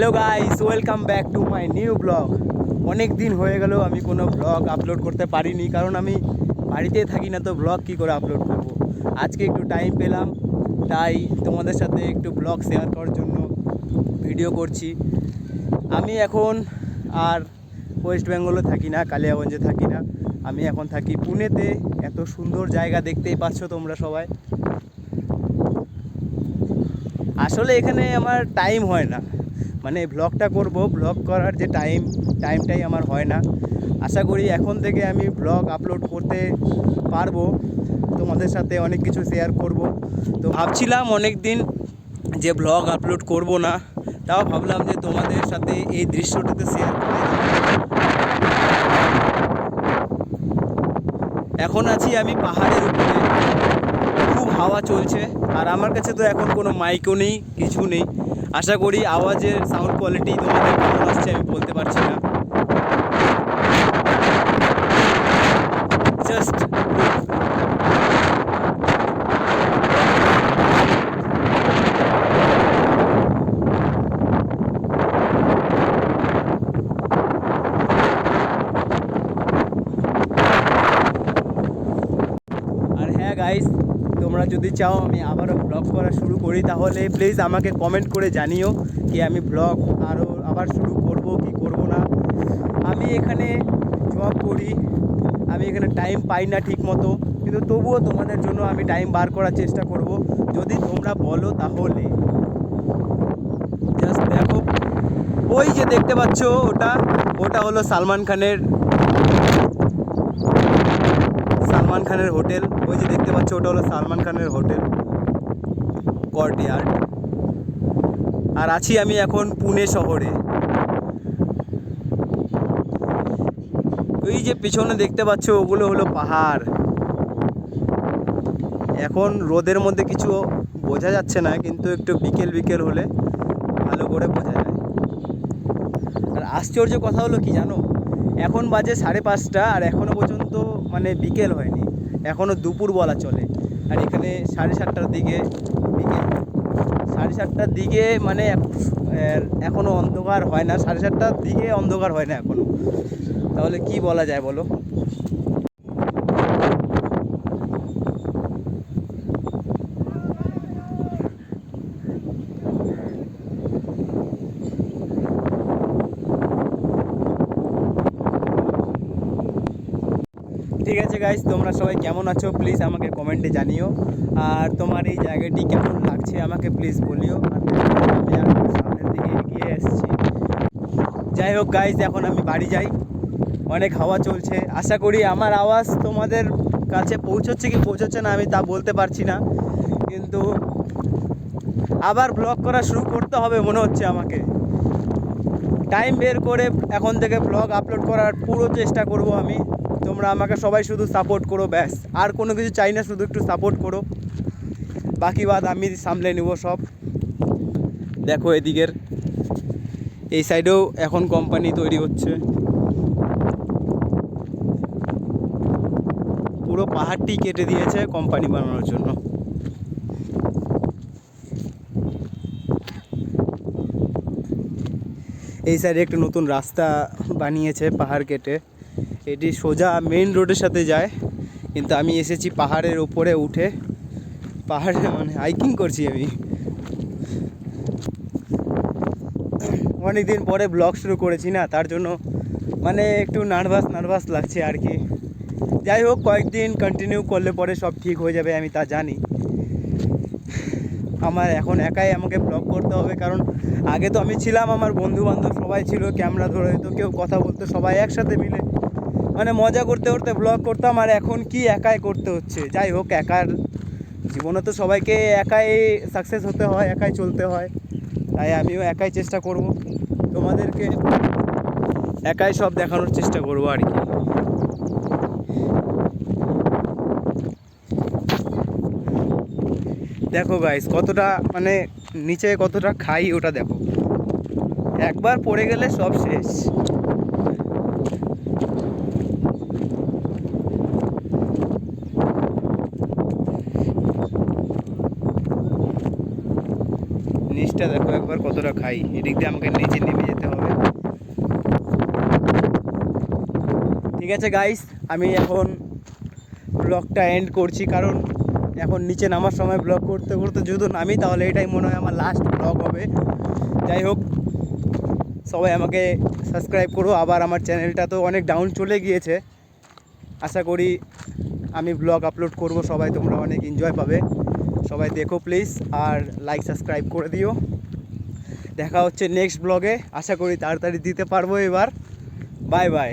Hello guys, welcome back to my new blog. অনেক দিন হয়ে গেল আমি কোনো ব্লগ আপলোড করতে পারিনি, কারণ আমি বাড়িতে থাকি না, তো ব্লগ কী করে আপলোড করব। আজকে একটু টাইম পেলাম, তাই তোমাদের সাথে একটু ব্লগ শেয়ার করার জন্য ভিডিও করছি। আমি এখন আর ওয়েস্ট বেঙ্গলে থাকি না, কালিয়াগঞ্জে থাকি না, আমি এখন থাকি পুনেতে। এত সুন্দর জায়গা দেখতেই পাচ্ছ তোমরা সবাই। আসলে এখানে আমার টাইম হয় না, মানে ব্লগটা করব, ব্লগ করার যে টাইমটাই আমার হয় না। আশা করি এখন থেকে আমি ব্লগ আপলোড করতে পারবো, তোমাদের সাথে অনেক কিছু শেয়ার করব। তো ভাবছিলাম অনেক দিন যে ব্লগ আপলোড করব না, তাও ভাবলাম যে তোমাদের সাথে এই দৃশ্যটাতে শেয়ার করে। এখন আছি আমি পাহাড়ের উপরে, খুব হাওয়া চলছে, আর আমার কাছে তো এখন কোনো মাইকও নেই, কিছু নেই। আশা করি আওয়াজের সাউন্ড কোয়ালিটি তোমাদের কেমন আসছে আমি বলতে পারছি না। জাস্ট আর হ্যাঁ গাইস, তোমরা যদি চাও আমি আবারও ব্লগ করা শুরু করি, তাহলে প্লিজ আমাকে কমেন্ট করে জানিও কি আমি ব্লগ আবার শুরু করব কি করব না। আমি এখানে জব করি, আমি এখানে টাইম পাই না ঠিক মতো, কিন্তু তবুও তোমাদের জন্য আমি টাইম বার করার চেষ্টা করব, যদি তোমরা বলো তাহলে। জাস্ট দেখো, ওই যে দেখতে পাচ্ছ ওটা হলো সালমান খানের হোটেল। ওই যে দেখতে পাচ্ছ ওটা হলো সালমান খানের হোটেল কোর্টইয়ার্ড। আর আছি আমি এখন পুনে শহরে। ওই যে পিছনে দেখতে পাচ্ছ ওগুলো হলো পাহাড়। এখন রোদের মধ্যে কিছু বোঝা যাচ্ছে না, কিন্তু একটু বিকেল হলে ভালো করে বোঝা যায়। আর আশ্চর্য কথা হলো কি জানো, এখন বাজে 5:30 আর এখনও পর্যন্ত মানে বিকেল হয়নি, এখনও দুপুর বলা চলে। আর এখানে 7:30টার দিকে, বিকেল 7:30টার দিকে, মানে এখনও অন্ধকার হয় না, 7:30টার দিকে অন্ধকার হয় না এখনও। তাহলে কি বলা যায় বলো। ঠিক আছে গাইস, তোমরা সবাই কেমন আছো প্লিজ আমাকে কমেন্টে জানিও। আর তোমার এই জায়গাটি কেমন লাগছে আমাকে প্লিজ বলিও। আর আমি আর সামনের দিকে এগিয়ে এসেছি। যাই হোক গাইস, এখন আমি বাড়ি যাই, অনেক হাওয়া চলছে। আশা করি আমার আওয়াজ তোমাদের কাছে পৌঁছচ্ছে কি পৌঁছচ্ছে না আমি তা বলতে পারছি না, কিন্তু আবার ব্লগ করা শুরু করতে হবে মনে হচ্ছে আমাকে। টাইম বের করে এখন থেকে ব্লগ আপলোড করার পুরো চেষ্টা করব আমি। তোমরা আমাকে সবাই শুধু সাপোর্ট করো, ব্যাস, আর কোনো কিছু চাই না, শুধু একটু সাপোর্ট করো, বাকি বাদ আমি সামলে নেব সব। দেখো এদিকের এই সাইডেও এখন কোম্পানি তৈরি হচ্ছে, পুরো পাহাড়টি কেটে দিয়েছে কোম্পানি বানানোর জন্য। এই সাইডে একটা নতুন রাস্তা বানিয়েছে পাহাড় কেটে, এটি সোজা মেইন রোডের সাথে যায়, কিন্তু আমি এসেছি পাহাড়ের উপরে উঠে, পাহাড়ে মানে হাইকিং করছি আমি। অনেকদিন পরে ব্লগ শুরু করেছি না, তার জন্য মানে একটু নার্ভাস লাগছে আর কি। যাই হোক, কয়েকদিন কন্টিনিউ করলে পরে সব ঠিক হয়ে যাবে, আমি তা জানি। আমার এখন একাই আমাকে ব্লগ করতে হবে, কারণ আগে তো আমি ছিলাম, আমার বন্ধু বান্ধব সবাই ছিল, ক্যামেরা ধরে তো কেউ কথা বলতো, সবাই একসাথে মিলে মানে মজা করতে করতে ব্লগ করতাম। আর এখন কি একাই করতে হচ্ছে। যাই হোক, একার জীবনে তো সবাইকে একাই সাকসেস হতে হয়, একাই চলতে হয়, তাই আমিও একাই চেষ্টা করব, তোমাদেরকে একাই সব দেখানোর চেষ্টা করব আর কি। দেখো গাইস, কতটা মানে নিচে কতটা খাই ওটা দেখো, একবার পড়ে গেলে সব শেষ। নিচটা দেখো একবার কতটা খাই, এদিক দিয়ে আমাকে নিচে নেমে যেতে হবে। ঠিক আছে গাইস, আমি এখন ব্লগটা এন্ড করছি, কারণ এখন নিচে নামার সময় ব্লগ করতে করতে যদি নামি তাহলে এটাই মনে হয় আমার লাস্ট ব্লগ হবে। যাই হোক, সবাই আমাকে সাবস্ক্রাইব করো। আবার আমার চ্যানেলটা তো অনেক ডাউন চলে গিয়েছে, আশা করি আমি ব্লগ আপলোড করব, সবাই তোমরা অনেক এনজয় পাবে। সবাই দেখো প্লিজ, আর লাইক সাবস্ক্রাইব করে দিও। দেখা হচ্ছে নেক্সট ব্লগে, আশা করি তাড়াতাড়ি দিতে পারবো এবার। Bye bye.